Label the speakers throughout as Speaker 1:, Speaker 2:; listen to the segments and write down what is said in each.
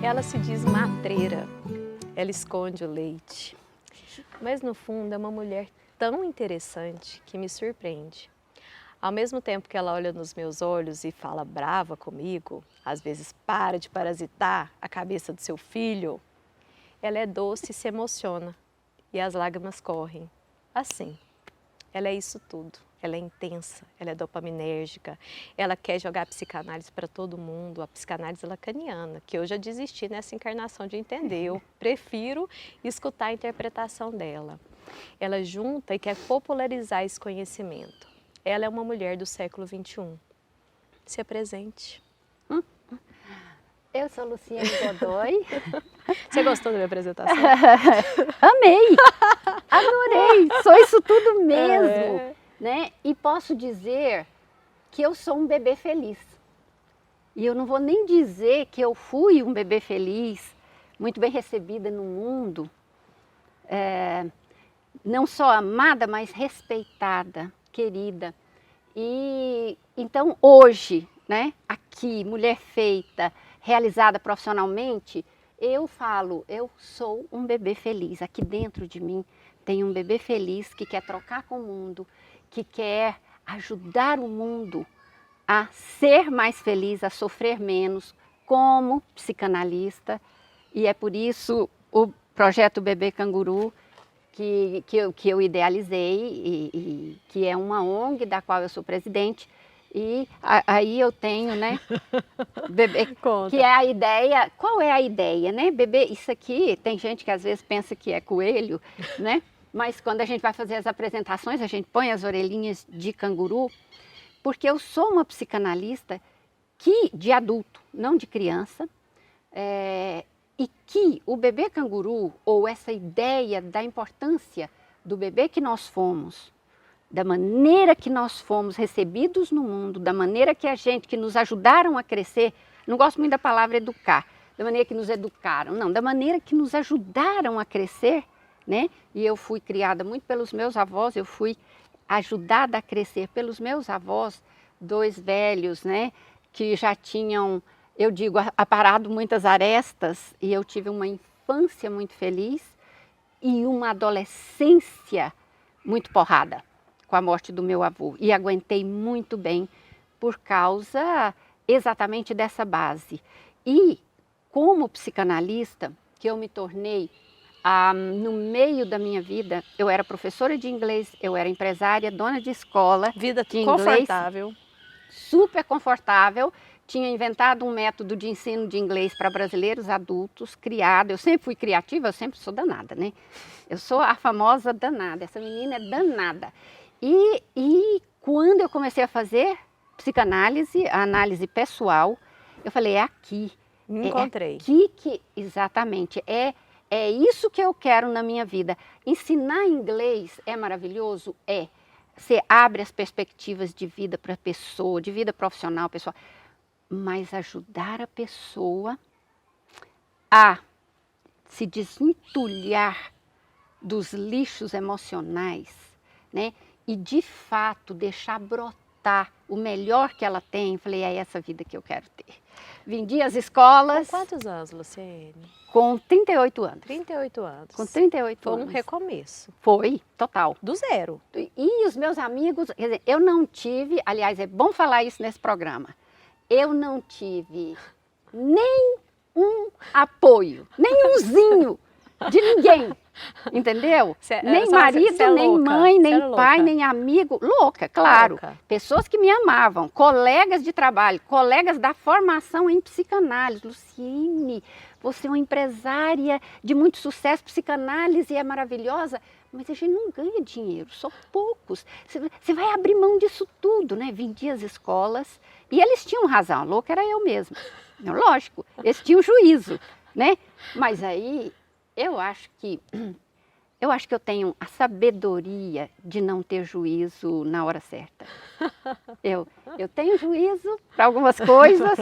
Speaker 1: Ela se diz matreira, ela esconde o leite, mas no fundo é uma mulher tão interessante que me surpreende. Ao mesmo tempo que ela olha nos meus olhos e fala brava comigo, às vezes para de parasitar a cabeça do seu filho, ela é doce e se emociona e as lágrimas correm. Assim, ela é isso tudo. Ela é intensa, ela é dopaminérgica, ela quer jogar a psicanálise para todo mundo, a psicanálise lacaniana, que eu já desisti nessa encarnação de entender, eu prefiro escutar a interpretação dela. Ela junta e quer popularizar esse conhecimento. Ela é uma mulher do século XXI. Se apresente.
Speaker 2: Eu sou Luciene Godoy.
Speaker 1: Você gostou da minha apresentação?
Speaker 2: Amei! Adorei! Sou isso tudo mesmo! Né? E posso dizer que eu sou um bebê feliz. E eu não vou nem dizer que eu fui um bebê feliz, muito bem recebida no mundo, não só amada, mas respeitada, querida. E então hoje, né, aqui, mulher feita, realizada profissionalmente, eu falo, eu sou um bebê feliz. Aqui dentro de mim tem um bebê feliz que quer trocar com o mundo, que quer ajudar o mundo a ser mais feliz, a sofrer menos, como psicanalista. E é por isso o projeto Bebê Canguru, que eu idealizei, e que é uma ONG da qual eu sou presidente. E aí eu tenho, né, bebê,
Speaker 1: Conta.
Speaker 2: que é a ideia. Qual é a ideia, né? Bebê, isso aqui, tem gente que às vezes pensa que é coelho, né? Mas quando a gente vai fazer as apresentações, a gente põe as orelhinhas de canguru, porque eu sou uma psicanalista de adulto, não de criança, e que o bebê canguru, ou essa ideia da importância do bebê que nós fomos, da maneira que nós fomos recebidos no mundo, da maneira que nos ajudaram a crescer, não gosto muito da palavra educar, da maneira que nos educaram, não, da maneira que nos ajudaram a crescer, né? E eu fui criada muito pelos meus avós, eu fui ajudada a crescer pelos meus avós, dois velhos, né? Que já tinham, eu digo, aparado muitas arestas, e eu tive uma infância muito feliz e uma adolescência muito porrada com a morte do meu avô. E aguentei muito bem por causa exatamente dessa base. E como psicanalista, que eu me tornei no meio da minha vida, eu era professora de inglês, eu era empresária, dona de escola.
Speaker 1: Vida
Speaker 2: de
Speaker 1: confortável.
Speaker 2: Inglês, super confortável. Tinha inventado um método de ensino de inglês para brasileiros adultos, criado. Eu sempre fui criativa, eu sempre sou danada, né? Eu sou a famosa danada, essa menina é danada. E quando eu comecei a fazer psicanálise, a análise pessoal, eu falei, é aqui.
Speaker 1: Me encontrei.
Speaker 2: É aqui que, exatamente, é isso que eu quero na minha vida. Ensinar inglês é maravilhoso? É. Você abre as perspectivas de vida para a pessoa, de vida profissional, pessoal. Mas ajudar a pessoa a se desentulhar dos lixos emocionais, né? E de fato deixar brotar o melhor que ela tem. Falei, é essa vida que eu quero ter. Vendi as escolas.
Speaker 1: Com quantos anos, Luciene?
Speaker 2: Com 38 anos.
Speaker 1: 38 anos.
Speaker 2: Com 38
Speaker 1: Foi
Speaker 2: anos.
Speaker 1: um recomeço.
Speaker 2: Foi, total.
Speaker 1: Do zero.
Speaker 2: E os meus amigos, quer dizer, eu não tive, aliás, é bom falar isso nesse programa, eu não tive nem um apoio, nem umzinho de ninguém, entendeu? Nem marido, nem mãe, nem pai, nem amigo. Louca, claro. Louca. Pessoas que me amavam, colegas de trabalho, colegas da formação em psicanálise. Luciene, você é uma empresária de muito sucesso, psicanálise é maravilhosa, mas a gente não ganha dinheiro, são poucos. Você vai abrir mão disso tudo, né? Vendi as escolas e eles tinham razão, louca era eu mesma. Lógico, eles tinham juízo, né? Mas aí eu acho que eu tenho a sabedoria de não ter juízo na hora certa. Eu tenho juízo para algumas coisas,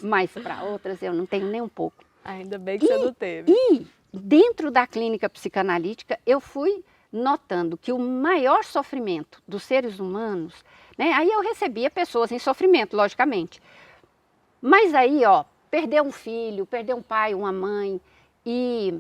Speaker 2: mas para outras eu não tenho nem um pouco.
Speaker 1: Ainda bem que você não teve.
Speaker 2: E dentro da clínica psicanalítica eu fui notando que o maior sofrimento dos seres humanos, né, aí eu recebia pessoas em sofrimento, logicamente. Mas aí, ó, perder um filho, perder um pai, uma mãe, e,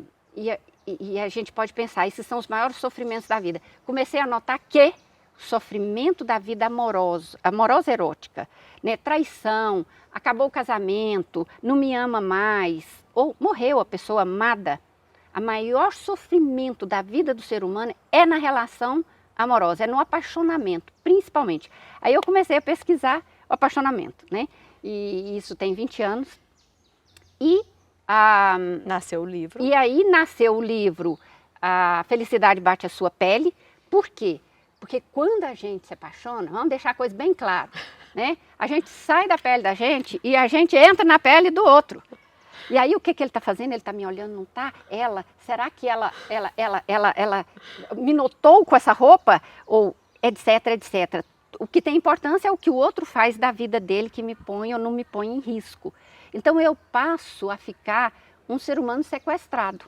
Speaker 2: e a gente pode pensar, esses são os maiores sofrimentos da vida. Comecei a notar que o sofrimento da vida amorosa erótica, né? Traição, acabou o casamento, não me ama mais, ou morreu a pessoa amada, o maior sofrimento da vida do ser humano é na relação amorosa, é no apaixonamento, principalmente. Aí eu comecei a pesquisar o apaixonamento, né? E isso tem 20 anos. E
Speaker 1: nasceu o livro.
Speaker 2: E aí nasceu o livro A Felicidade Bate a Sua Pele. Por quê? Porque quando a gente se apaixona, vamos deixar a coisa bem clara, né? A gente sai da pele da gente e a gente entra na pele do outro. E aí o que ele está fazendo? Ele está me olhando, não está? Será que ela me notou com essa roupa? Ou etc, etc. O que tem importância é o que o outro faz da vida dele que me põe ou não me põe em risco. Então eu passo a ficar um ser humano sequestrado.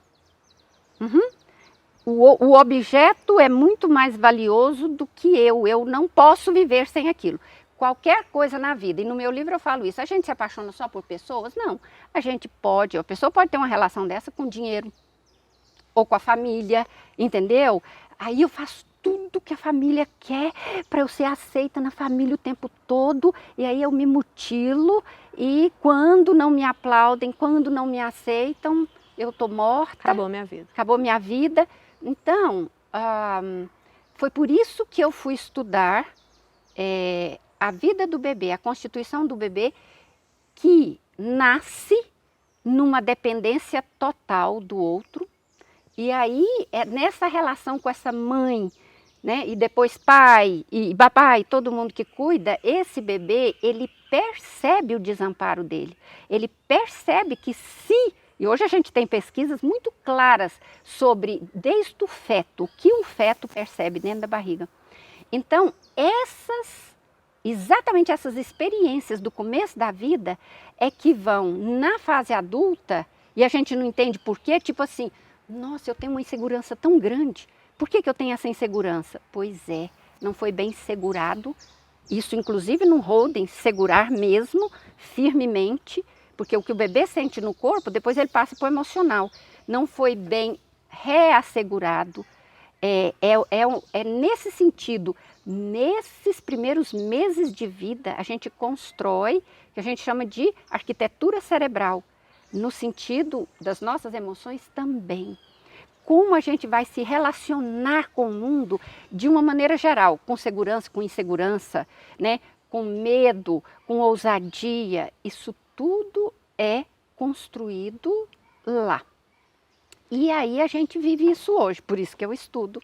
Speaker 2: O objeto é muito mais valioso do que eu não posso viver sem aquilo. Qualquer coisa na vida, e no meu livro eu falo isso, a gente se apaixona só por pessoas? Não, a pessoa pode ter uma relação dessa com dinheiro, ou com a família, entendeu? Aí eu faço tudo que a família quer para eu ser aceita na família o tempo todo, e aí eu me mutilo, e quando não me aplaudem, quando não me aceitam, eu estou morta.
Speaker 1: Acabou minha vida.
Speaker 2: Acabou minha vida. Então, foi por isso que eu fui estudar a vida do bebê, a constituição do bebê, que nasce numa dependência total do outro. E aí, nessa relação com essa mãe, né, e depois pai e papai, todo mundo que cuida, esse bebê, ele percebe o desamparo dele. Ele percebe que e hoje a gente tem pesquisas muito claras sobre, desde o feto, o que um feto percebe dentro da barriga. Então, exatamente essas experiências do começo da vida é que vão na fase adulta, e a gente não entende por quê, tipo assim, nossa, eu tenho uma insegurança tão grande. Por que eu tenho essa insegurança? Pois é, não foi bem segurado. Isso, inclusive, no holding, segurar mesmo, firmemente, porque o que o bebê sente no corpo, depois ele passa para o emocional. Não foi bem reassegurado. É nesse sentido, nesses primeiros meses de vida, a gente constrói, que a gente chama de arquitetura cerebral, no sentido das nossas emoções também. Como a gente vai se relacionar com o mundo de uma maneira geral, com segurança, com insegurança, né? Com medo, com ousadia, isso tudo é construído lá. E aí a gente vive isso hoje, por isso que eu estudo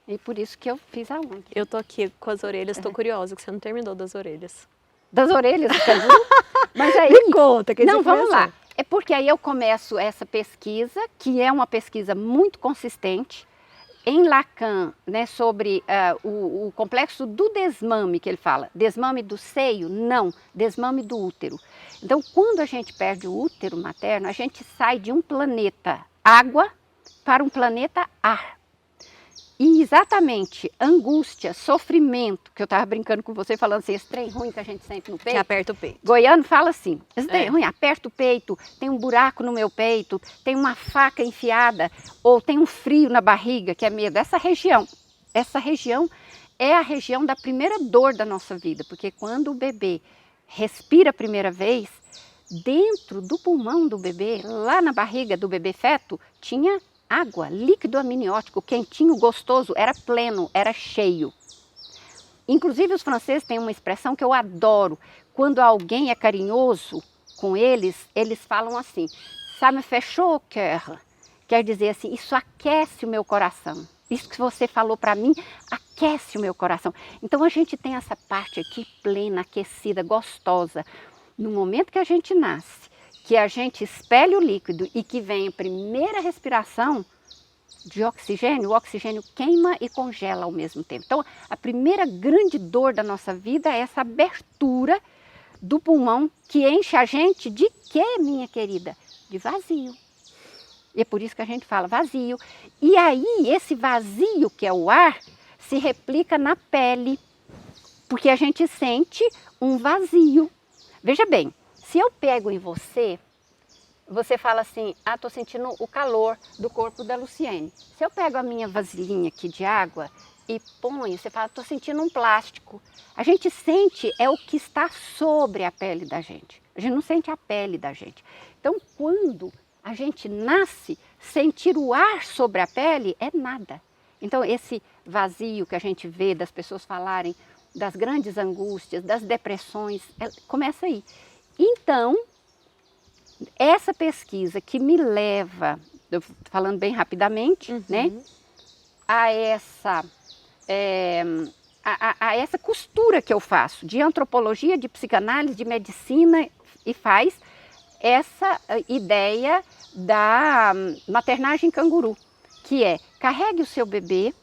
Speaker 2: e por isso que eu fiz a ONG.
Speaker 1: Eu tô aqui com as orelhas, tô curiosa, que você não terminou das orelhas.
Speaker 2: Das orelhas, mas aí...
Speaker 1: Me conta, que
Speaker 2: não, vamos lá. É porque aí eu começo essa pesquisa, que é uma pesquisa muito consistente, em Lacan, né, sobre o complexo do desmame, que ele fala. Desmame do seio? Não, desmame do útero. Então, quando a gente perde o útero materno, a gente sai de um planeta água para um planeta ar. E exatamente, angústia, sofrimento, que eu estava brincando com você, falando assim, esse trem ruim que a gente sente no peito.
Speaker 1: Que aperta o peito.
Speaker 2: Goiano fala assim, esse trem ruim, aperta o peito, tem um buraco no meu peito, tem uma faca enfiada, ou tem um frio na barriga, que é medo. Essa região é a região da primeira dor da nossa vida, porque quando o bebê respira a primeira vez, dentro do pulmão do bebê, lá na barriga do bebê feto, tinha água, líquido amniótico, quentinho, gostoso, era pleno, era cheio. Inclusive os franceses têm uma expressão que eu adoro. Quando alguém é carinhoso com eles, eles falam assim, ça me fait chaud au cœur. Quer dizer assim, isso aquece o meu coração. Isso que você falou para mim, aquece o meu coração. Então a gente tem essa parte aqui plena, aquecida, gostosa. No momento que a gente nasce, que a gente expele o líquido e que vem a primeira respiração de oxigênio, o oxigênio queima e congela ao mesmo tempo. Então, a primeira grande dor da nossa vida é essa abertura do pulmão que enche a gente de quê, minha querida? De vazio. E é por isso que a gente fala vazio. E aí, esse vazio que é o ar, se replica na pele, porque a gente sente um vazio. Veja bem, se eu pego em você você fala assim, ah, estou sentindo o calor do corpo da Luciene. Se eu pego a minha vasilhinha aqui de água e ponho, você fala, estou sentindo um plástico. A gente sente é o que está sobre a pele da gente. A gente não sente a pele da gente. Então, quando a gente nasce, sentir o ar sobre a pele é nada. Então, esse vazio que a gente vê das pessoas falarem das grandes angústias, das depressões, começa aí. Então, essa pesquisa que me leva, falando bem rapidamente, né, a essa costura que eu faço de antropologia, de psicanálise, de medicina e faz essa ideia da maternagem canguru, que é carregue o seu bebê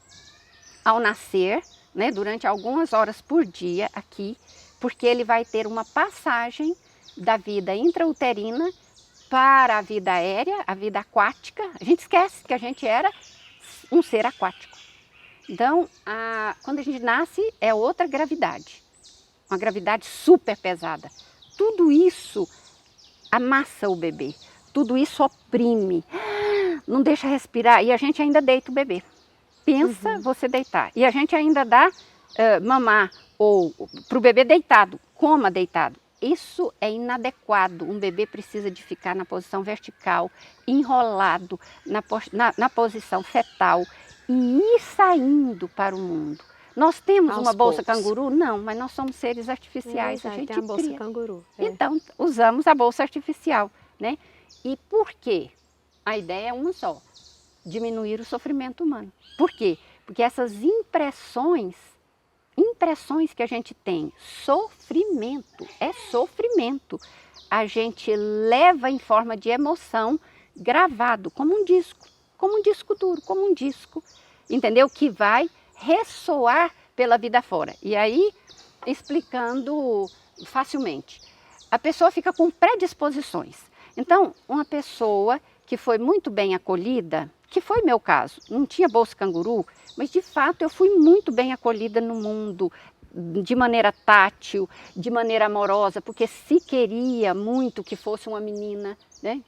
Speaker 2: ao nascer, né, durante algumas horas por dia aqui, porque ele vai ter uma passagem da vida intrauterina para a vida aérea, a vida aquática. A gente esquece que a gente era um ser aquático. Então, quando a gente nasce, é outra gravidade, uma gravidade super pesada. Tudo isso amassa o bebê, tudo isso oprime, não deixa respirar e a gente ainda deita o bebê. Pensa você deitar. E a gente ainda dá mamar ou para o bebê deitado, coma deitado. Isso é inadequado. Um bebê precisa de ficar na posição vertical, enrolado na posição fetal e ir saindo para o mundo. Nós temos uma bolsa canguru? Não, mas nós somos seres artificiais. A gente
Speaker 1: tem a bolsa
Speaker 2: cria.
Speaker 1: canguru.
Speaker 2: Então, usamos a bolsa artificial, né? E por quê? A ideia é uma só, diminuir o sofrimento humano. Por quê? Porque essas impressões que a gente tem, sofrimento, é sofrimento. A gente leva em forma de emoção gravado, como um disco duro, como um disco, entendeu? Que vai ressoar pela vida fora. E aí, explicando facilmente, a pessoa fica com predisposições. Então, uma pessoa que foi muito bem acolhida, que foi meu caso, não tinha bolsa canguru, mas de fato eu fui muito bem acolhida no mundo, de maneira tátil, de maneira amorosa, porque se queria muito que fosse uma menina, né?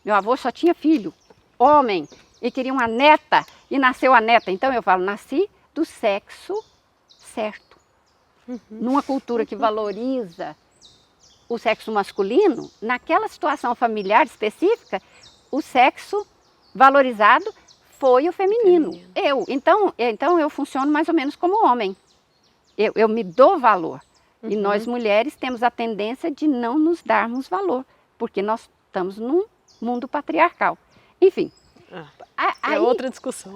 Speaker 2: Meu avô só tinha filho, homem, e queria uma neta, e nasceu a neta. Então eu falo, nasci do sexo certo. Numa cultura que valoriza o sexo masculino, naquela situação familiar específica, o sexo valorizado foi o feminino. Então eu funciono mais ou menos como homem. Eu me dou valor. E nós mulheres temos a tendência de não nos darmos valor, porque nós estamos num mundo patriarcal. Enfim.
Speaker 1: É outra discussão.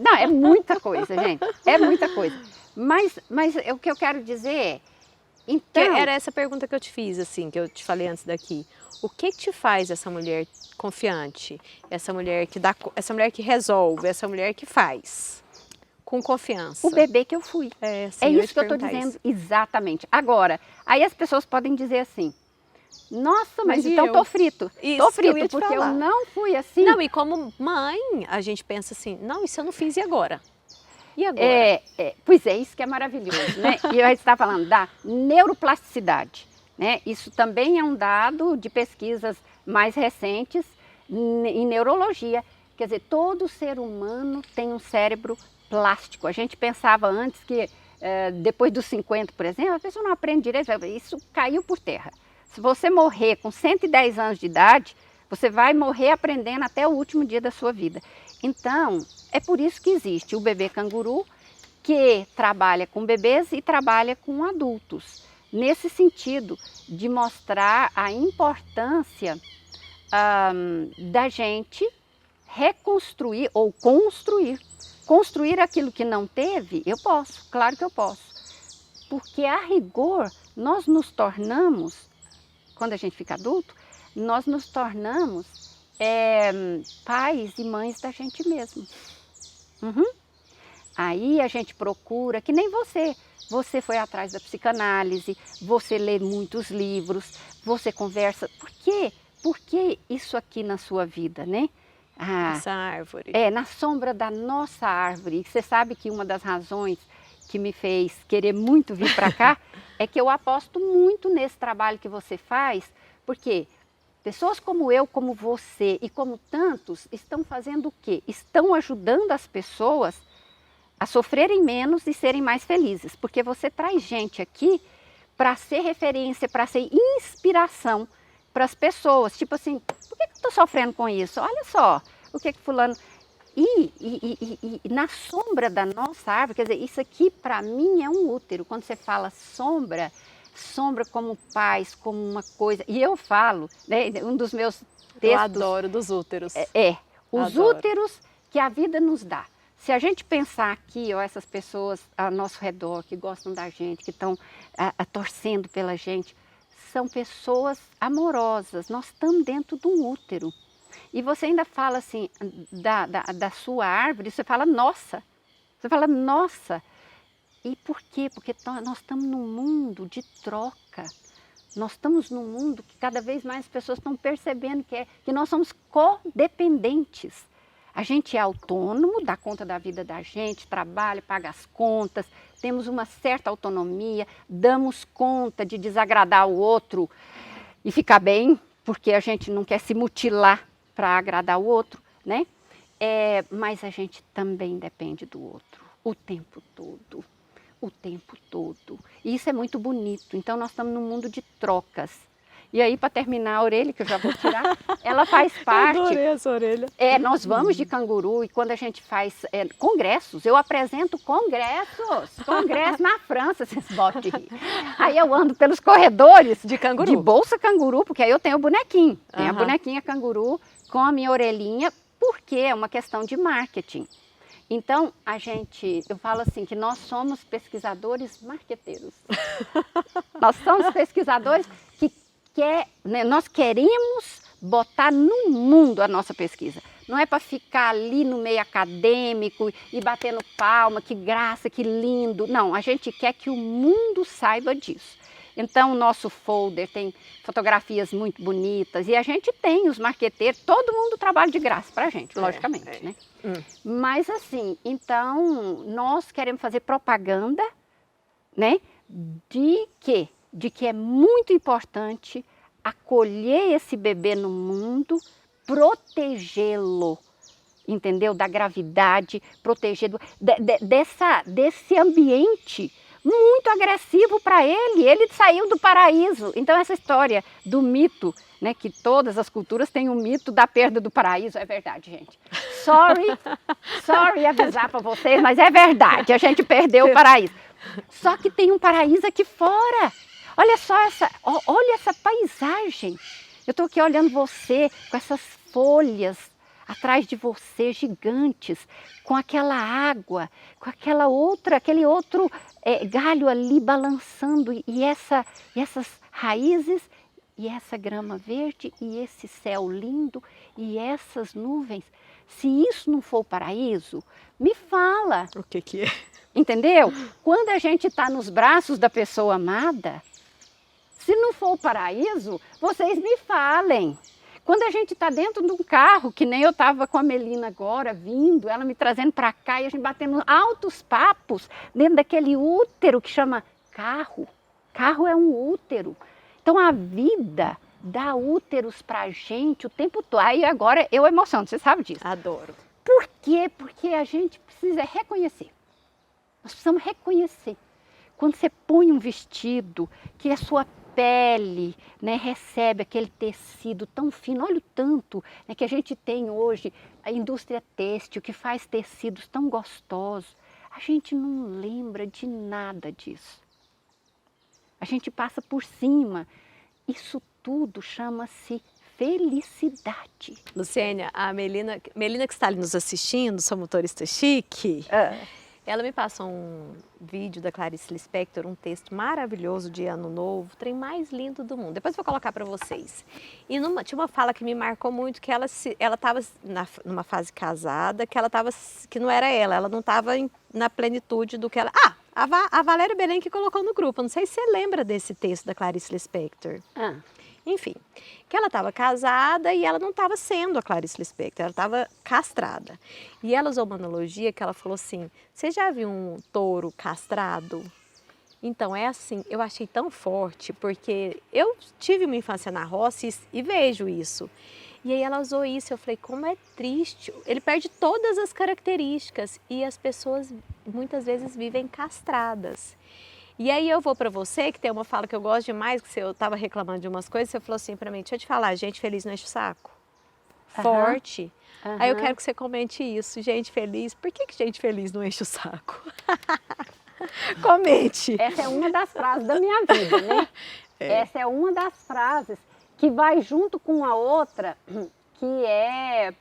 Speaker 2: Não, é muita coisa, gente. É muita coisa. Mas o que eu quero dizer é, então...
Speaker 1: Era essa pergunta que eu te fiz, assim, que eu te falei antes daqui. O que te faz essa mulher confiante? Essa mulher que resolve, essa mulher que faz? Com confiança.
Speaker 2: O bebê que eu fui.
Speaker 1: É
Speaker 2: isso que eu estou dizendo exatamente. Agora, aí as pessoas podem dizer assim, nossa, mas então estou frito. Estou frito, porque eu não fui assim.
Speaker 1: Não, e como mãe, a gente pensa assim, não, isso eu não fiz, e agora? E agora?
Speaker 2: Pois é, isso que é maravilhoso, né? E eu estava falando da neuroplasticidade, né? Isso também é um dado de pesquisas mais recentes em neurologia. Quer dizer, todo ser humano tem um cérebro plástico. A gente pensava antes que depois dos 50, por exemplo, a pessoa não aprende direito, isso caiu por terra. Se você morrer com 110 anos de idade, você vai morrer aprendendo até o último dia da sua vida. Então, é por isso que existe o bebê canguru, que trabalha com bebês e trabalha com adultos. Nesse sentido, de mostrar a importância da gente reconstruir ou construir. Construir aquilo que não teve, eu posso, claro que eu posso. Porque a rigor, nós nos tornamos, quando a gente fica adulto, nós nos tornamos pais e mães da gente mesmo. Aí a gente procura, que nem você. Você foi atrás da psicanálise, você lê muitos livros, você conversa. Por quê? Por que isso aqui na sua vida, né?
Speaker 1: Essa árvore.
Speaker 2: Na sombra da nossa árvore. Você sabe que uma das razões que me fez querer muito vir para cá é que eu aposto muito nesse trabalho que você faz, porque Pessoas como eu, como você e como tantos estão fazendo o quê? Estão ajudando as pessoas a sofrerem menos e serem mais felizes. Porque você traz gente aqui para ser referência, para ser inspiração para as pessoas. Tipo assim, por que eu estou sofrendo com isso? Olha só o que fulano... E na sombra da nossa árvore, quer dizer, isso aqui para mim é um útero. Quando você fala sombra, sombra como paz, como uma coisa. E eu falo, né, um dos meus textos...
Speaker 1: Eu adoro dos úteros.
Speaker 2: Os
Speaker 1: Adoro.
Speaker 2: úteros que a vida nos dá. Se a gente pensar aqui, ó, essas pessoas ao nosso redor, que gostam da gente, que estão torcendo pela gente, são pessoas amorosas. Nós estamos dentro de um útero. E você ainda fala assim, da sua árvore, você fala, nossa. Você fala, nossa. E por quê? Porque nós estamos num mundo de troca. Nós estamos num mundo que cada vez mais as pessoas estão percebendo que nós somos codependentes. A gente é autônomo, dá conta da vida da gente, trabalha, paga as contas, temos uma certa autonomia, damos conta de desagradar o outro e ficar bem, porque a gente não quer se mutilar para agradar o outro, né? Mas a gente também depende do outro, o tempo todo. O tempo todo. E isso é muito bonito. Então, nós estamos num mundo de trocas. E aí, para terminar a orelha, que eu já vou tirar, ela faz parte...
Speaker 1: Eu adorei essa orelha.
Speaker 2: Nós vamos de canguru e quando a gente faz congressos, eu apresento congressos na França, vocês botam de rir. Aí eu ando pelos corredores
Speaker 1: De canguru.
Speaker 2: de bolsa canguru, porque aí eu tenho o bonequinho. Tem a
Speaker 1: Aham.
Speaker 2: bonequinha canguru com a minha orelhinha, porque é uma questão de marketing. Então, eu falo assim, que nós somos pesquisadores marqueteiros. Nós somos pesquisadores nós queremos botar no mundo a nossa pesquisa. Não é para ficar ali no meio acadêmico e batendo palma, que graça, que lindo. Não, a gente quer que o mundo saiba disso. Então, o nosso folder tem fotografias muito bonitas e a gente tem os marqueteiros, todo mundo trabalha de graça para a gente, logicamente, né? Mas assim, então, nós queremos fazer propaganda, né? De que é muito importante acolher esse bebê no mundo, protegê-lo, entendeu? Da gravidade, proteger desse ambiente muito agressivo para ele. Ele saiu do paraíso. Então essa história do mito, né, que todas as culturas têm um mito da perda do paraíso, é verdade, gente. Sorry avisar para vocês, mas é verdade, a gente perdeu o paraíso. Só que tem um paraíso aqui fora. Olha só olha essa paisagem. Eu estou aqui olhando você com essas folhas atrás de você, gigantes, com aquela água, com aquele outro galho ali balançando e essas raízes e essa grama verde e esse céu lindo e essas nuvens. Se isso não for o paraíso, me fala.
Speaker 1: O que é?
Speaker 2: Entendeu? Quando a gente está nos braços da pessoa amada, se não for o paraíso, vocês me falem. Quando a gente está dentro de um carro, que nem eu estava com a Melina agora, vindo, ela me trazendo para cá e a gente batendo altos papos dentro daquele útero que chama carro. Carro é um útero. Então a vida dá úteros para a gente o tempo todo. Aí agora eu emociono, você sabe disso.
Speaker 1: Adoro.
Speaker 2: Por quê? Porque a gente precisa reconhecer. Nós precisamos reconhecer. Quando você põe um vestido que a sua pele, né, recebe aquele tecido tão fino, olha o tanto, né, que a gente tem hoje, a indústria têxtil que faz tecidos tão gostosos, a gente não lembra de nada disso. A gente passa por cima. Isso tudo chama-se felicidade.
Speaker 1: Luciênia, a Melina que está ali nos assistindo, sua motorista chique, ela me passou um vídeo da Clarice Lispector, um texto maravilhoso de Ano Novo, o trem mais lindo do mundo. Depois eu vou colocar para vocês. E tinha uma fala que me marcou muito, que ela estava numa fase casada, que não era ela não estava na plenitude do que ela... a Valéria Belém que colocou no grupo, não sei se você lembra desse texto da Clarice Lispector. Enfim, que ela estava casada e ela não estava sendo a Clarice Lispector, ela estava castrada. E ela usou uma analogia que ela falou assim, você já viu um touro castrado? Então, é assim, eu achei tão forte, porque eu tive uma infância na roça e vejo isso. E aí ela usou isso, eu falei, como é triste. Ele perde todas as características e as pessoas muitas vezes vivem castradas. E aí eu vou para você, que tem uma fala que eu gosto demais, que eu estava reclamando de umas coisas, você falou assim para mim, deixa eu te falar, gente feliz não enche o saco. Forte. Aí eu quero que você comente isso, gente feliz. Por que gente feliz não enche o saco? Comente.
Speaker 2: Essa é uma das frases da minha vida, né? Essa é uma das frases que vai junto com a outra, que é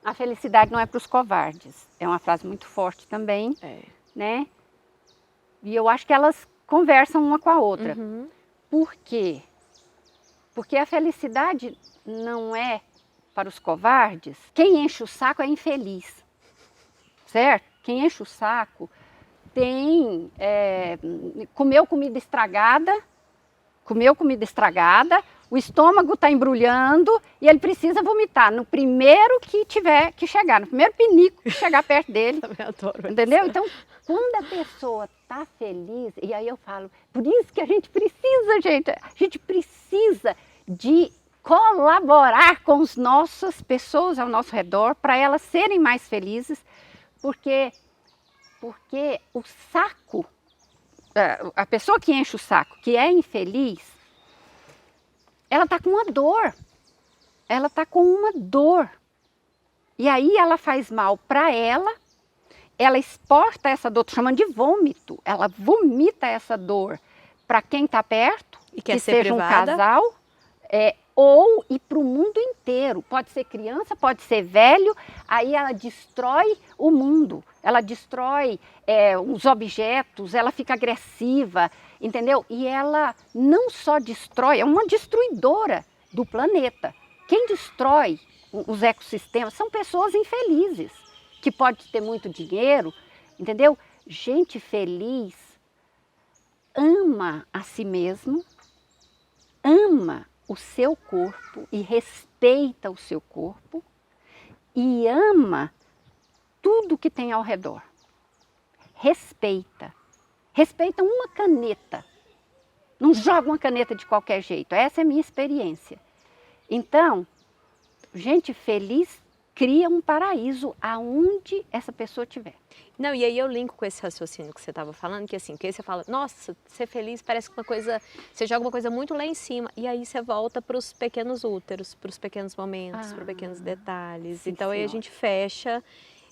Speaker 2: a felicidade não é para os covardes. É uma frase muito forte também, né? E eu acho que elas conversam uma com a outra. Por quê? Porque a felicidade não é para os covardes. Quem enche o saco é infeliz, certo? Quem enche o saco comeu comida estragada, o estômago está embrulhando e ele precisa vomitar no primeiro que tiver que chegar, no primeiro pinico que chegar perto dele.
Speaker 1: Eu adoro
Speaker 2: entendeu?
Speaker 1: isso.
Speaker 2: Então, quando a pessoa está feliz, e aí eu falo, por isso que a gente precisa de colaborar com as nossas pessoas ao nosso redor para elas serem mais felizes, porque o saco, a pessoa que enche o saco, que é infeliz, ela está com uma dor. E aí ela faz mal para ela exporta essa dor, tô chamando de vômito, ela vomita essa dor para quem está perto,
Speaker 1: E quer
Speaker 2: que
Speaker 1: ser
Speaker 2: seja
Speaker 1: privada.
Speaker 2: um casal, ou ir para o mundo inteiro. Pode ser criança, pode ser velho, aí ela destrói o mundo, ela destrói os objetos, ela fica agressiva, entendeu? E ela não só destrói, é uma destruidora do planeta. Quem destrói os ecossistemas são pessoas infelizes, que pode ter muito dinheiro, entendeu? Gente feliz ama a si mesmo, ama o seu corpo e respeita o seu corpo e ama tudo que tem ao redor. Respeita uma caneta, não joga uma caneta de qualquer jeito, essa é a minha experiência. Então, gente feliz cria um paraíso aonde essa pessoa estiver.
Speaker 1: Não, e aí eu linko com esse raciocínio que você estava falando, que assim, que aí você fala, nossa, ser feliz parece que uma coisa, você joga uma coisa muito lá em cima, e aí você volta para os pequenos úteros, para os pequenos momentos, para pequenos detalhes.
Speaker 2: Sim,
Speaker 1: Então aí a
Speaker 2: senhora.
Speaker 1: gente fecha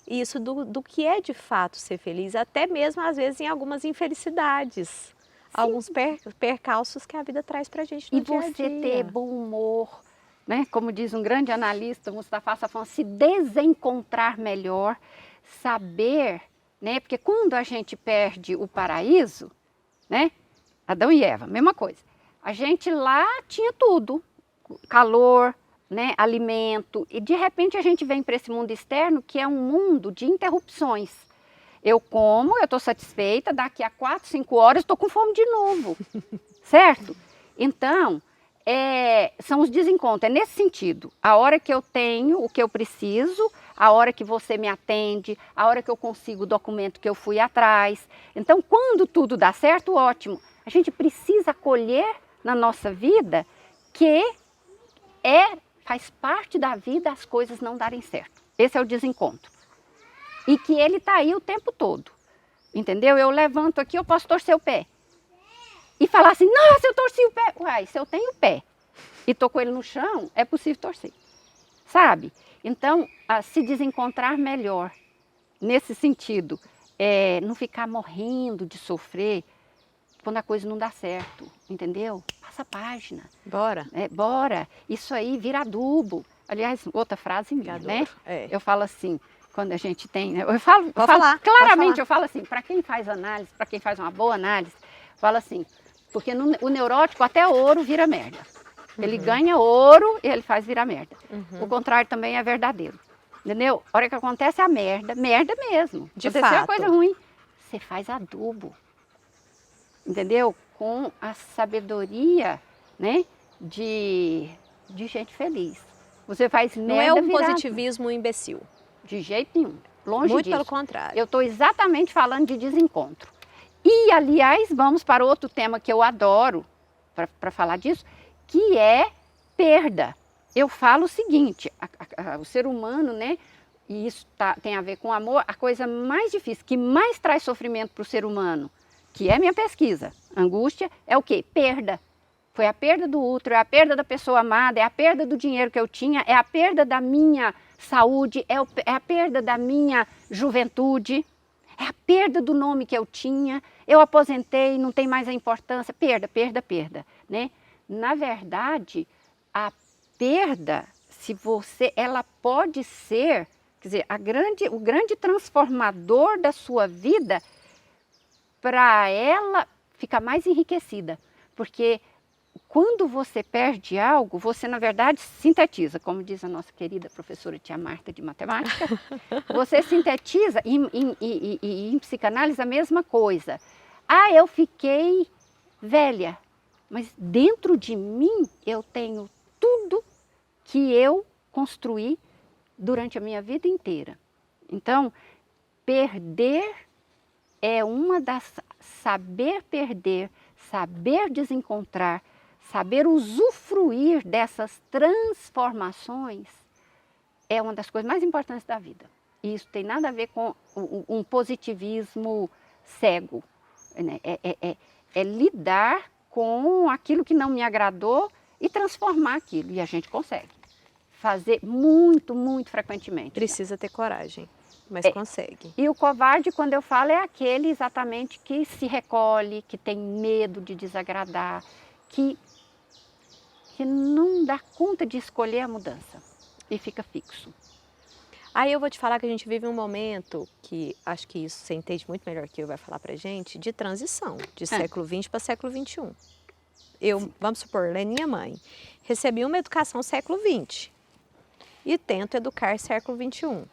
Speaker 1: isso do que é de fato ser feliz, até mesmo às vezes em algumas infelicidades, alguns percalços que a vida traz para a gente no
Speaker 2: E
Speaker 1: dia a
Speaker 2: você
Speaker 1: dia.
Speaker 2: ter bom humor, né? Como diz um grande analista, Mustafa Safwan, se desencontrar melhor, saber, né? Porque quando a gente perde o paraíso, né? Adão e Eva, mesma coisa. A gente lá tinha tudo, calor, né? Alimento, e de repente a gente vem para esse mundo externo que é um mundo de interrupções. Eu como, eu estou satisfeita, daqui a 4, 5 horas estou com fome de novo, certo? Então, são os desencontros, é nesse sentido. A hora que eu tenho o que eu preciso, a hora que você me atende, a hora que eu consigo o documento que eu fui atrás. Então, quando tudo dá certo, ótimo. A gente precisa acolher na nossa vida que faz parte da vida as coisas não darem certo. Esse é o desencontro. E que ele está aí o tempo todo, entendeu? Eu levanto aqui, eu posso torcer o pé. E falar assim, nossa, eu torci o pé. Uai, se eu tenho o pé e estou com ele no chão, é possível torcer, sabe? Então, se desencontrar melhor, nesse sentido, não ficar morrendo de sofrer quando a coisa não dá certo, entendeu? Passa a página.
Speaker 1: Bora.
Speaker 2: Bora, isso aí vira adubo. Aliás, outra frase minha, né? Eu falo assim, quando a gente tem... Eu falo claramente, eu falo assim, para quem faz análise, para quem faz uma boa análise, falo assim, porque o neurótico até ouro vira merda. Ele ganha ouro e ele faz virar merda. O contrário também é verdadeiro. Entendeu? A hora que acontece a merda, merda mesmo.
Speaker 1: De
Speaker 2: Aconteceu
Speaker 1: fato.
Speaker 2: uma coisa ruim, você faz adubo. Entendeu? Com a sabedoria, né, de gente feliz. Você faz merda
Speaker 1: Não é um
Speaker 2: virar...
Speaker 1: positivismo imbecil.
Speaker 2: De jeito nenhum. Longe
Speaker 1: Muito
Speaker 2: disso.
Speaker 1: pelo contrário.
Speaker 2: Eu estou exatamente falando de desencontro. E, aliás, vamos para outro tema que eu adoro para falar disso, que é perda. Eu falo o seguinte, o ser humano, né, e isso tem a ver com amor, a coisa mais difícil, que mais traz sofrimento para o ser humano, que é minha pesquisa, angústia, é o quê? Perda. Foi a perda do útero, é a perda da pessoa amada, é a perda do dinheiro que eu tinha, é a perda da minha saúde, é a perda da minha juventude, é a perda do nome que eu tinha, eu aposentei, não tem mais a importância, perda, perda, perda, né? Na verdade, a perda, ela pode ser, quer dizer, o grande transformador da sua vida, para ela ficar mais enriquecida, porque quando você perde algo, você na verdade sintetiza, como diz a nossa querida professora tia Marta de matemática, você sintetiza e em psicanálise a mesma coisa. Ah, eu fiquei velha, mas dentro de mim eu tenho tudo que eu construí durante a minha vida inteira. Então, perder é uma das... saber perder, saber desencontrar, saber usufruir dessas transformações é uma das coisas mais importantes da vida. E isso tem nada a ver com um positivismo cego, né? É lidar com aquilo que não me agradou e transformar aquilo. E a gente consegue fazer muito, muito frequentemente.
Speaker 1: Precisa ter coragem, mas consegue.
Speaker 2: E o covarde, quando eu falo, é aquele exatamente que se recolhe, que tem medo de desagradar, que não dá conta de escolher a mudança e fica fixo.
Speaker 1: Aí eu vou te falar que a gente vive um momento que, acho que isso você entende muito melhor que eu, vai falar pra gente, de transição, de século XX para século XXI. Eu, vamos supor, Leninha mãe, recebi uma educação século XX e tento educar século XXI.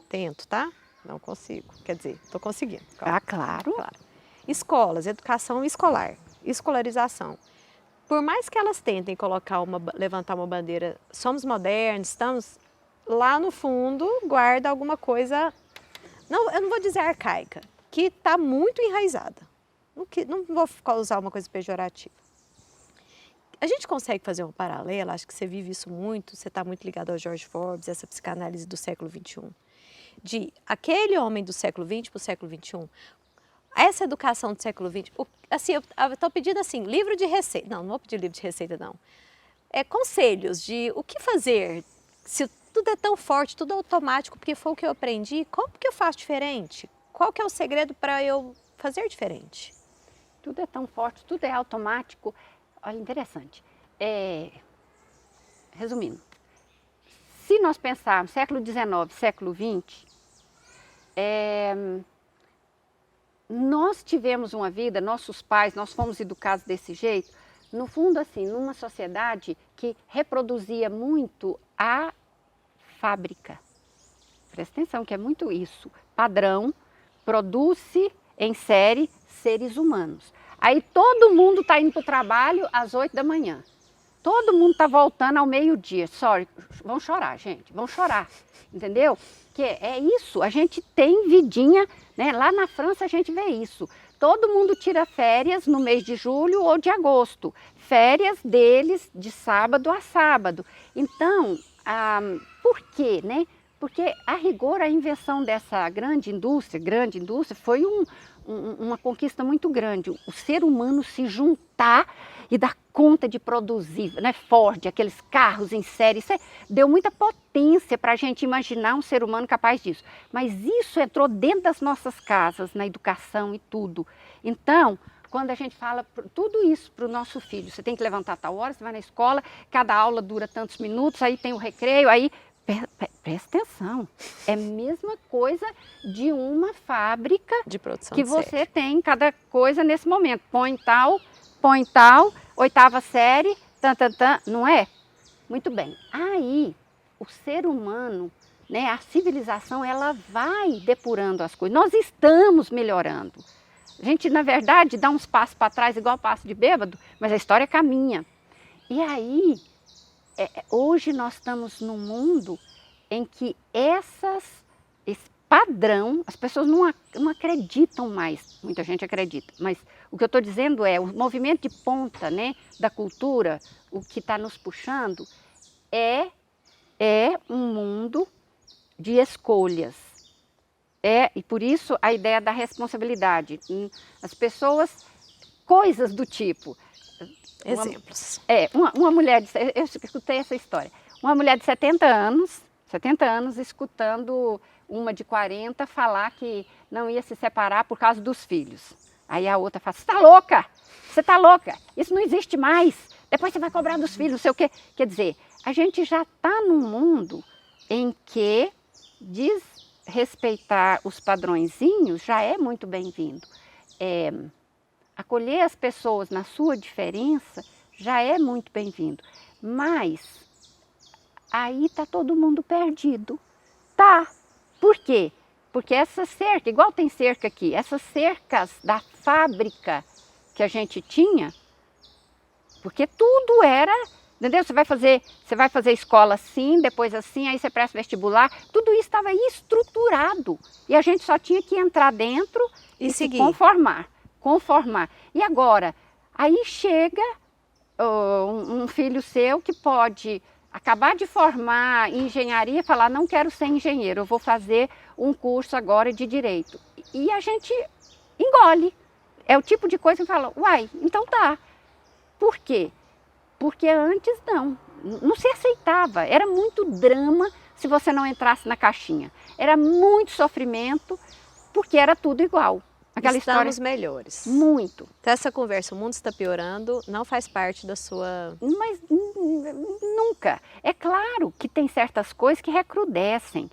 Speaker 1: Tento, tá? Não consigo, quer dizer, estou conseguindo.
Speaker 2: Ah, claro.
Speaker 1: Escolas, educação escolar, escolarização. Por mais que elas tentem levantar uma bandeira, somos modernos, estamos lá no fundo, guarda alguma coisa, não, eu não vou dizer arcaica, que está muito enraizada. Não vou usar uma coisa pejorativa. A gente consegue fazer um paralelo, acho que você vive isso muito, você está muito ligado ao George Forbes, essa psicanálise do século XXI. De aquele homem do século XX para o século XXI, essa educação do século XX, assim, eu estou pedindo assim, livro de receita, não vou pedir livro de receita não, conselhos de o que fazer, se tudo é tão forte, tudo é automático, porque foi o que eu aprendi, como que eu faço diferente? Qual que é o segredo para eu fazer diferente?
Speaker 2: Tudo é tão forte, tudo é automático. Olha, interessante. Resumindo, se nós pensarmos século XIX, século XX, nós tivemos uma vida, nossos pais, nós fomos educados desse jeito, no fundo assim, numa sociedade que reproduzia muito a fábrica. Presta atenção que é muito isso. Padrão, produz-se em série seres humanos. Aí todo mundo está indo para o trabalho às 8 da manhã. Todo mundo está voltando ao meio-dia. Sorry, vão chorar, gente, vão chorar, entendeu? Que é isso, a gente tem vidinha, né? Lá na França a gente vê isso. Todo mundo tira férias no mês de julho ou de agosto. Férias deles de sábado a sábado. Então, por quê, né? Porque, a rigor, a invenção dessa grande indústria foi uma conquista muito grande. O ser humano se juntar e dar conta de produzir, né? Ford, aqueles carros em série, isso deu muita potência para a gente imaginar um ser humano capaz disso. Mas isso entrou dentro das nossas casas, na educação e tudo. Então, quando a gente fala tudo isso para o nosso filho, você tem que levantar a tal hora, você vai na escola, cada aula dura tantos minutos, aí tem o recreio, aí... Presta atenção, é a mesma coisa de uma fábrica
Speaker 1: de produção
Speaker 2: que você tem cada coisa nesse momento. Põe tal, 8ª série, não é? Muito bem. Aí, o ser humano, né, a civilização, ela vai depurando as coisas. Nós estamos melhorando. A gente, na verdade, dá uns passos para trás, igual passo de bêbado, mas a história caminha. E aí... hoje nós estamos num mundo em que esse padrão, as pessoas não acreditam mais, muita gente acredita, mas o que eu estou dizendo é, o movimento de ponta, né, da cultura, o que está nos puxando, é um mundo de escolhas. E por isso a ideia da responsabilidade. As pessoas, coisas do tipo...
Speaker 1: Exemplos.
Speaker 2: Uma mulher, eu escutei essa história, uma mulher de 70 anos escutando uma de 40 falar que não ia se separar por causa dos filhos. Aí a outra fala, você está louca, isso não existe mais, depois você vai cobrar dos filhos, não sei o quê. Quer dizer, a gente já está num mundo em que desrespeitar os padrõezinhos já é muito bem-vindo. Acolher as pessoas na sua diferença já é muito bem-vindo. Mas aí está todo mundo perdido. Tá. Por quê? Porque essa cerca, igual tem cerca aqui, essas cercas da fábrica que a gente tinha, porque tudo era, entendeu? Você vai fazer escola assim, depois assim, aí você presta vestibular, tudo isso estava estruturado. E a gente só tinha que entrar dentro e
Speaker 1: seguir.
Speaker 2: Se conformar. E agora, aí chega um filho seu que pode acabar de formar em engenharia e falar, não quero ser engenheiro, eu vou fazer um curso agora de direito. E a gente engole. É o tipo de coisa que fala, uai, então tá. Por quê? Porque antes não se aceitava. Era muito drama se você não entrasse na caixinha. Era muito sofrimento, porque era tudo igual. Aquela
Speaker 1: Estamos
Speaker 2: história,
Speaker 1: melhores.
Speaker 2: muito.
Speaker 1: Então, essa conversa, o mundo está piorando, não faz parte da sua...
Speaker 2: Mas nunca. É claro que tem certas coisas que recrudescem.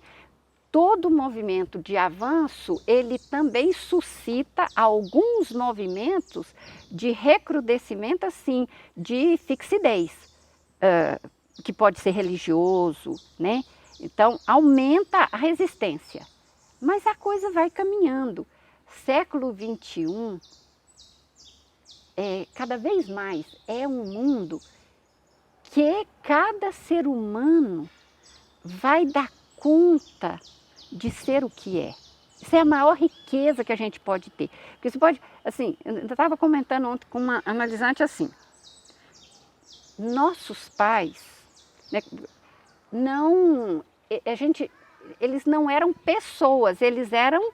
Speaker 2: Todo movimento de avanço, ele também suscita alguns movimentos de recrudescimento, assim, de fixidez, que pode ser religioso, né? Então, aumenta a resistência. Mas a coisa vai caminhando. Século XXI, cada vez mais, é um mundo que cada ser humano vai dar conta de ser o que é. Isso é a maior riqueza que a gente pode ter. Porque você pode, assim, eu estava comentando ontem com uma analisante assim, nossos pais, né, eles não eram pessoas, eles eram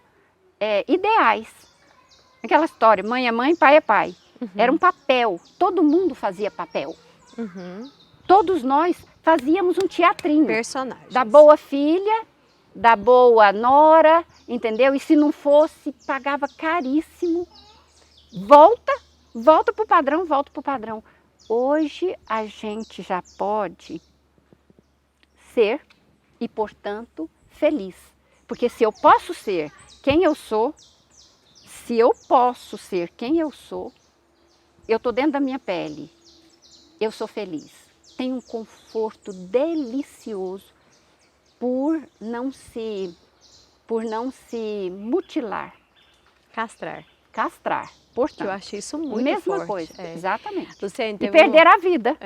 Speaker 2: ideais. Aquela história, mãe é mãe, pai é pai.
Speaker 1: Uhum.
Speaker 2: Era um papel, todo mundo fazia papel.
Speaker 1: Uhum.
Speaker 2: Todos nós fazíamos um teatrinho.
Speaker 1: Personagens.
Speaker 2: Da boa filha, da boa nora, entendeu? E se não fosse, pagava caríssimo. Volta para o padrão. Hoje a gente já pode ser e, portanto, feliz. Porque se eu posso ser quem eu sou, eu estou dentro da minha pele, eu sou feliz. Tenho um conforto delicioso por não se mutilar. Castrar. Portanto,
Speaker 1: Eu achei isso muito
Speaker 2: mesma
Speaker 1: forte.
Speaker 2: coisa, exatamente.
Speaker 1: Luciane,
Speaker 2: E perder a vida.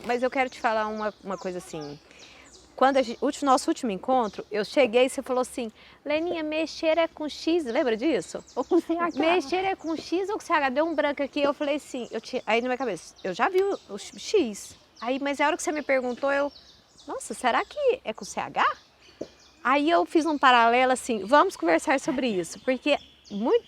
Speaker 1: Mas eu quero te falar uma coisa assim. Quando o nosso último encontro, eu cheguei e você falou assim, Leninha, mexer é com X, lembra disso?
Speaker 2: Ou com CH.
Speaker 1: Mexer é com X ou com CH? Deu um branco aqui, eu falei assim, aí na minha cabeça, eu já vi o X. Aí, mas a hora que você me perguntou, nossa, será que é com CH? Aí eu fiz um paralelo assim, vamos conversar sobre isso, porque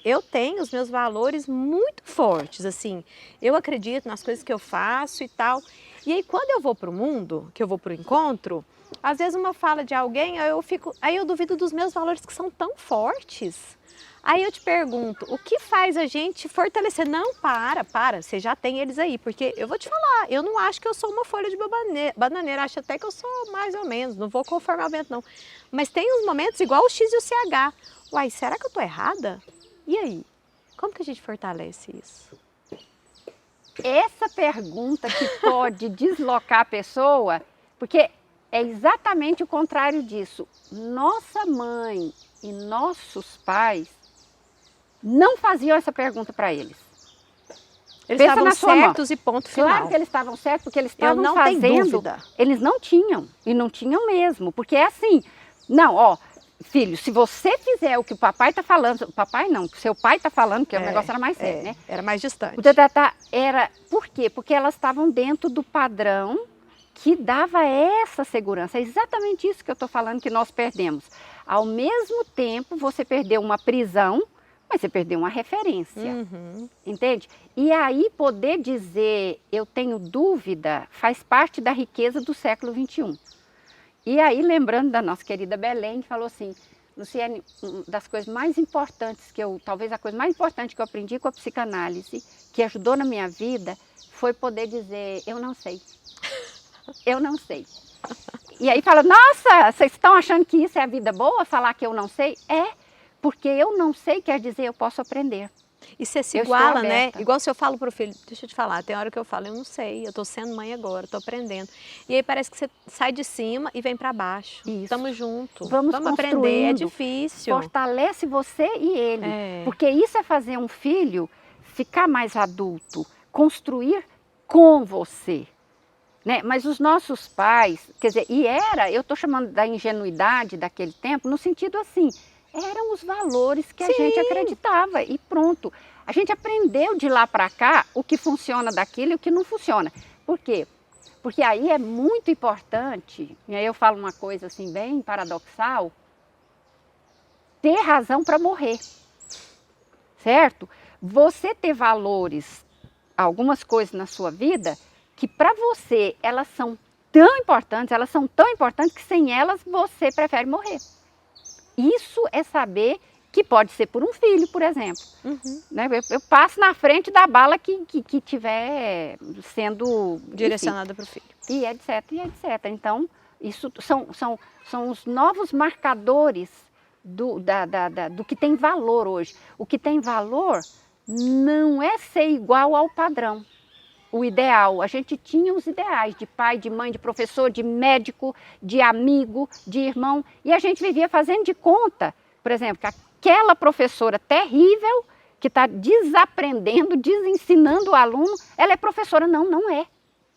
Speaker 1: eu tenho os meus valores muito fortes, assim, eu acredito nas coisas que eu faço e tal. E aí quando eu vou para o mundo, que eu vou para o encontro, às vezes uma fala de alguém, aí eu duvido dos meus valores que são tão fortes. Aí eu te pergunto, o que faz a gente fortalecer? Não, para, você já tem eles aí, porque eu vou te falar, eu não acho que eu sou uma folha de bananeira, acho até que eu sou mais ou menos, não vou conformar o vento não. Mas tem uns momentos igual o X e o CH. Uai, será que eu tô errada? E aí? Como que a gente fortalece isso?
Speaker 2: Essa pergunta que pode deslocar a pessoa, porque é exatamente o contrário disso. Nossa mãe e nossos pais não faziam essa pergunta para eles.
Speaker 1: Eles estavam certos e ponto final.
Speaker 2: Claro que eles estavam certos, porque eles estavam fazendo.
Speaker 1: Eu não tenho dúvida.
Speaker 2: Eles não tinham, e não tinham mesmo, porque é assim, não, ó, filho, se você fizer o que o papai está falando, o papai não, o que seu pai está falando, porque o negócio era mais sério, né?
Speaker 1: Era mais distante.
Speaker 2: O tatatá era, por quê? Porque elas estavam dentro do padrão que dava essa segurança. É exatamente isso que eu estou falando que nós perdemos. Ao mesmo tempo, você perdeu uma prisão, mas você perdeu uma referência, entende? E aí poder dizer, eu tenho dúvida, faz parte da riqueza do século XXI. E aí, lembrando da nossa querida Belém, que falou assim, Luciene, uma das coisas mais importantes talvez a coisa mais importante que eu aprendi com a psicanálise, que ajudou na minha vida, foi poder dizer, eu não sei. Eu não sei. E aí fala, nossa, vocês estão achando que isso é a vida boa, falar que eu não sei? É, porque eu não sei quer dizer eu posso aprender.
Speaker 1: E você se
Speaker 2: Eu estou
Speaker 1: iguala, né?
Speaker 2: aberta.
Speaker 1: Igual se eu falo pro filho, deixa eu te falar, tem hora que eu falo, eu não sei, eu tô sendo mãe agora, tô aprendendo. E aí parece que você sai de cima e vem para baixo.
Speaker 2: Isso.
Speaker 1: Tamo junto.
Speaker 2: Vamos
Speaker 1: aprender, é
Speaker 2: construindo.
Speaker 1: difícil.
Speaker 2: Fortalece você e ele.
Speaker 1: É.
Speaker 2: Porque isso é fazer um filho ficar mais adulto, construir com você. Né? Mas os nossos pais, quer dizer, eu estou chamando da ingenuidade daquele tempo, no sentido assim, eram os valores que a gente acreditava e pronto. A gente aprendeu de lá para cá o que funciona daquilo e o que não funciona. Por quê? Porque aí é muito importante, e aí eu falo uma coisa assim bem paradoxal, ter razão para morrer, certo? Você ter valores, algumas coisas na sua vida, que para você elas são tão importantes que sem elas você prefere morrer. Isso é saber que pode ser por um filho, por exemplo. Né? Eu passo na frente da bala que tiver sendo
Speaker 1: Direcionada para o filho.
Speaker 2: E etc, e etc. Então, isso são os novos marcadores do que tem valor hoje. O que tem valor não é ser igual ao padrão. O ideal, a gente tinha os ideais de pai, de mãe, de professor, de médico, de amigo, de irmão, e a gente vivia fazendo de conta, por exemplo, que aquela professora terrível que está desaprendendo, desensinando o aluno, ela é professora. Não, não é.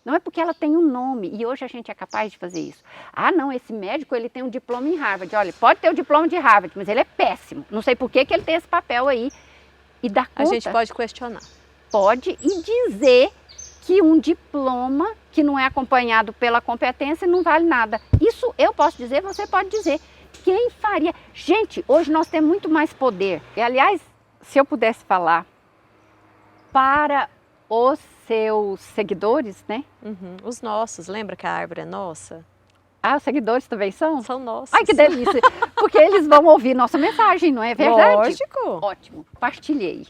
Speaker 2: Não é porque ela tem um nome, e hoje a gente é capaz de fazer isso. Ah, não, esse médico ele tem um diploma em Harvard. Olha, pode ter o diploma de Harvard, mas ele é péssimo. Não sei por que ele tem esse papel aí. E dá conta.
Speaker 1: A gente pode questionar.
Speaker 2: Pode e dizer que um diploma que não é acompanhado pela competência não vale nada. Isso eu posso dizer, você pode dizer. Quem faria? Gente, hoje nós temos muito mais poder. E, aliás, se eu pudesse falar para os seus seguidores, né?
Speaker 1: Os nossos, lembra que a árvore é nossa?
Speaker 2: Ah, os seguidores também são?
Speaker 1: São nossos.
Speaker 2: Ai, que delícia! Porque eles vão ouvir nossa mensagem, não é verdade?
Speaker 1: Lógico.
Speaker 2: Ótimo, partilhei.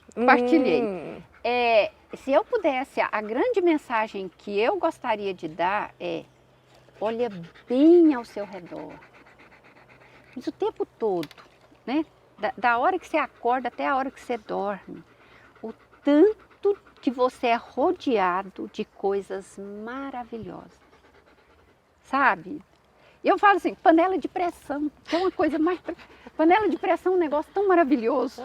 Speaker 2: Se eu pudesse, a grande mensagem que eu gostaria de dar é: olha bem ao seu redor. Mas o tempo todo, né? Da hora que você acorda até a hora que você dorme. O tanto que você é rodeado de coisas maravilhosas. Sabe? E eu falo assim, panela de pressão, que é uma coisa mais... Panela de pressão é um negócio tão maravilhoso.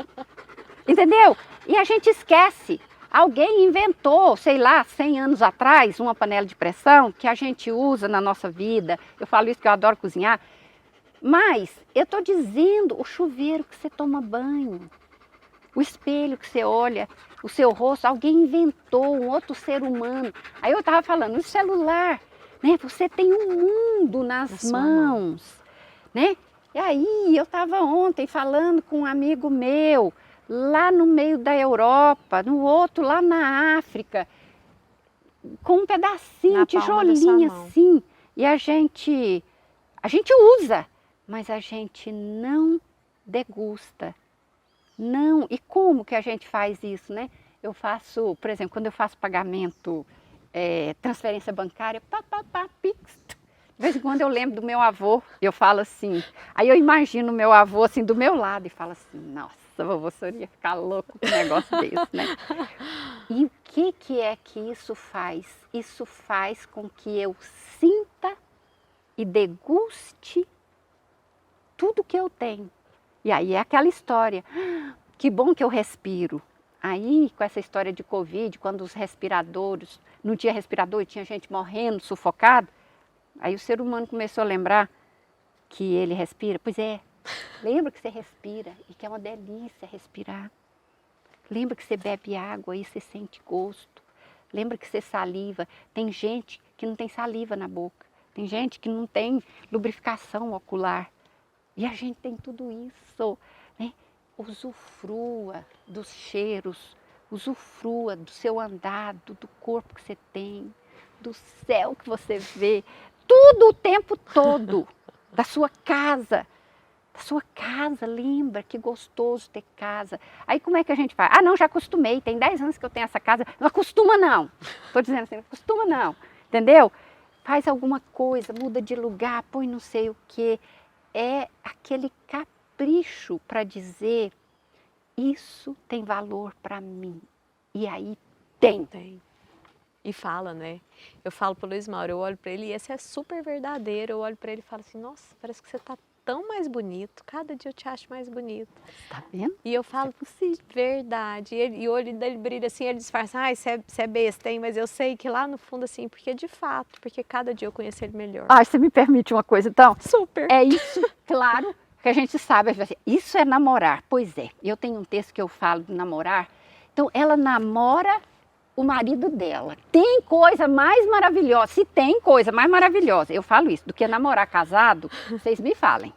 Speaker 2: Entendeu? E a gente esquece. Alguém inventou, sei lá, 100 anos atrás, uma panela de pressão que a gente usa na nossa vida. Eu falo isso que eu adoro cozinhar. Mas eu estou dizendo o chuveiro que você toma banho, o espelho que você olha, o seu rosto, alguém inventou, um outro ser humano. Aí eu estava falando, o celular, né? Você tem um mundo nas mãos, né? E aí eu estava ontem falando com um amigo meu, lá no meio da Europa, no outro lá na África, com um pedacinho, tijolinho assim. E a gente usa, mas a gente não degusta. Não. E como que a gente faz isso, né? Eu faço, por exemplo, quando eu faço pagamento, transferência bancária, Pix. De vez em quando eu lembro do meu avô, eu falo assim, aí eu imagino o meu avô assim do meu lado e falo assim, nossa, vovô Soria ia ficar louco com um negócio desse, né? E o que é que isso faz? Isso faz com que eu sinta e deguste tudo que eu tenho. E aí é aquela história, que bom que eu respiro. Aí, com essa história de Covid, quando os respiradores, não tinha respirador e tinha gente morrendo, sufocado, aí o ser humano começou a lembrar que ele respira. Pois é, Lembra que você respira e que é uma delícia respirar. Lembra que você bebe água e você sente gosto. Lembra que você saliva. Tem gente que não tem saliva na boca. Tem gente que não tem lubrificação ocular. E a gente tem tudo isso, né? Usufrua dos cheiros, usufrua do seu andado, do corpo que você tem, do céu que você vê, tudo o tempo todo, da sua casa. Da sua casa, lembra que gostoso ter casa. Aí como é que a gente faz? Ah, não, já acostumei, tem 10 anos que eu tenho essa casa. Não acostuma não, estou dizendo assim, não acostuma não, entendeu? Faz alguma coisa, muda de lugar, põe não sei o quê. É aquele capricho para dizer, isso tem valor para mim. E aí tem.
Speaker 1: Tem. E fala, né? Eu falo pro Luiz Mauro, eu olho para ele e esse é super verdadeiro. Eu olho para ele e falo assim, nossa, parece que você tá tão mais bonito. Cada dia eu te acho mais bonito.
Speaker 2: Tá vendo?
Speaker 1: E eu falo, verdade. E o olho dele brilha assim, ele disfarça, ai, você é besta, hein? Mas eu sei que lá no fundo, assim, porque de fato, porque cada dia eu conheço ele melhor.
Speaker 2: Ah, você me permite uma coisa então?
Speaker 1: Super.
Speaker 2: É isso, claro, que a gente sabe, isso é namorar. Pois é, eu tenho um texto que eu falo de namorar. Então, ela namora o marido dela. Tem coisa mais maravilhosa, se tem coisa mais maravilhosa, eu falo isso, do que namorar casado, vocês me falem.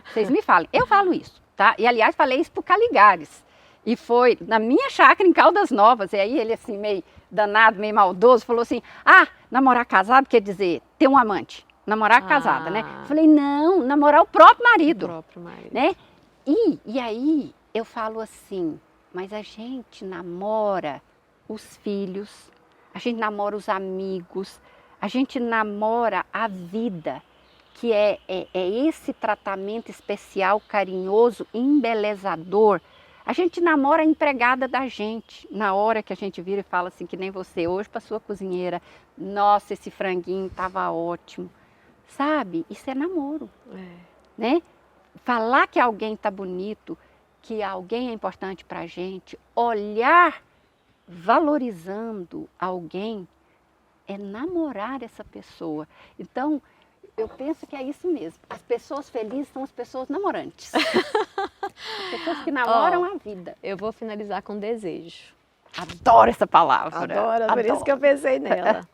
Speaker 2: Vocês me falem, eu falo isso, tá? E aliás, falei isso pro Caligares. E foi na minha chácara em Caldas Novas, e aí ele assim, meio danado, meio maldoso, falou assim, ah, namorar casado quer dizer ter um amante. Namorar casada, né? Falei, não, namorar o próprio marido.
Speaker 1: O próprio marido.
Speaker 2: Né? E aí eu falo assim, mas a gente namora os filhos, a gente namora os amigos, a gente namora a vida, que é esse tratamento especial, carinhoso, embelezador. A gente namora a empregada da gente, na hora que a gente vira e fala assim, que nem você hoje para sua cozinheira, nossa, esse franguinho estava ótimo. Sabe? Isso é namoro, né? Falar que alguém está bonito, que alguém é importante para a gente, olhar valorizando alguém, é namorar essa pessoa. Então, eu penso que é isso mesmo. As pessoas felizes são as pessoas namorantes. As pessoas que namoram a vida.
Speaker 1: Eu vou finalizar com desejo.
Speaker 2: Adoro essa palavra.
Speaker 1: Adoro, por isso que eu pensei nela.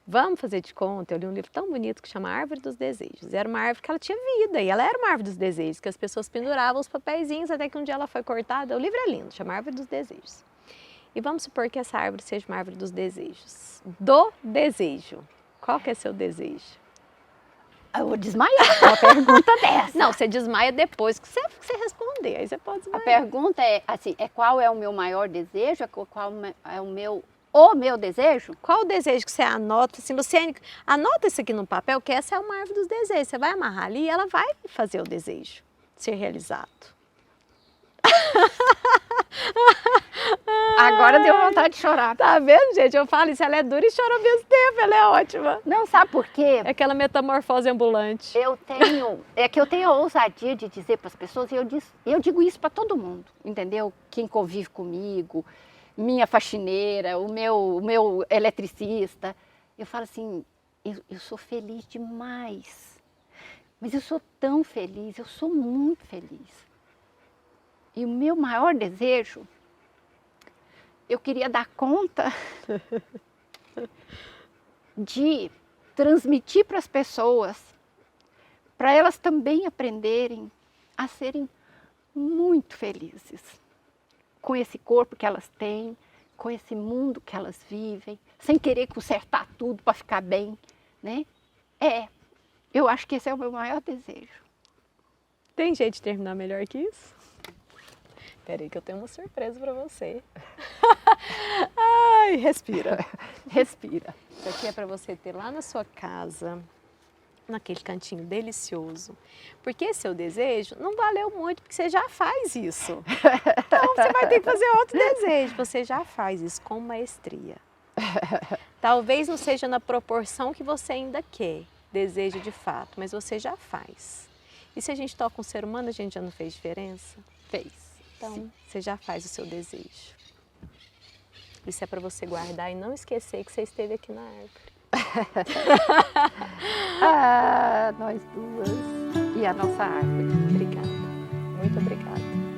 Speaker 1: Vamos fazer de conta, eu li um livro tão bonito que chama Árvore dos Desejos. Era uma árvore que ela tinha vida e ela era uma árvore dos desejos, que as pessoas penduravam os papeizinhos até que um dia ela foi cortada. O livro é lindo, chama Árvore dos Desejos. E vamos supor que essa árvore seja uma árvore dos desejos. Do desejo. Qual que é seu desejo?
Speaker 2: Eu vou desmaiar com uma pergunta dessa.
Speaker 1: Não, você desmaia depois que você responder, aí você pode desmaiar.
Speaker 2: A pergunta é assim, qual é o meu maior desejo? Qual é o meu desejo?
Speaker 1: Qual o desejo que você anota? Assim, Luciane, anota isso aqui no papel, que essa é uma árvore dos desejos. Você vai amarrar ali e ela vai fazer o desejo ser realizado.
Speaker 2: Agora deu vontade de chorar.
Speaker 1: Tá vendo, gente? Eu falo isso, ela é dura e chora ao mesmo tempo, ela é ótima.
Speaker 2: Não, sabe por quê?
Speaker 1: É aquela metamorfose ambulante.
Speaker 2: É que eu tenho a ousadia de dizer para as pessoas, e eu digo isso para todo mundo, entendeu? Quem convive comigo, minha faxineira, o meu eletricista. Eu falo assim, eu sou feliz demais. Mas eu sou tão feliz, eu sou muito feliz. E o meu maior desejo, eu queria dar conta de transmitir para as pessoas, para elas também aprenderem a serem muito felizes com esse corpo que elas têm, com esse mundo que elas vivem, sem querer consertar tudo para ficar bem, né? Eu acho que esse é o meu maior desejo.
Speaker 1: Tem jeito de terminar melhor que isso? Espera aí que eu tenho uma surpresa para você. Ai, respira. Respira. Isso aqui é para você ter lá na sua casa, naquele cantinho delicioso. Porque esse seu desejo não valeu muito, porque você já faz isso. Então você vai ter que fazer outro desejo. Você já faz isso com maestria. Talvez não seja na proporção que você ainda quer, deseja de fato, mas você já faz. E se a gente toca um ser humano, a gente já não fez diferença? Fez. Então, sim, você já faz o seu desejo. Isso é para você guardar e não esquecer que você esteve aqui na árvore.
Speaker 2: Nós duas. E a nossa árvore.
Speaker 1: Obrigada. Muito obrigada.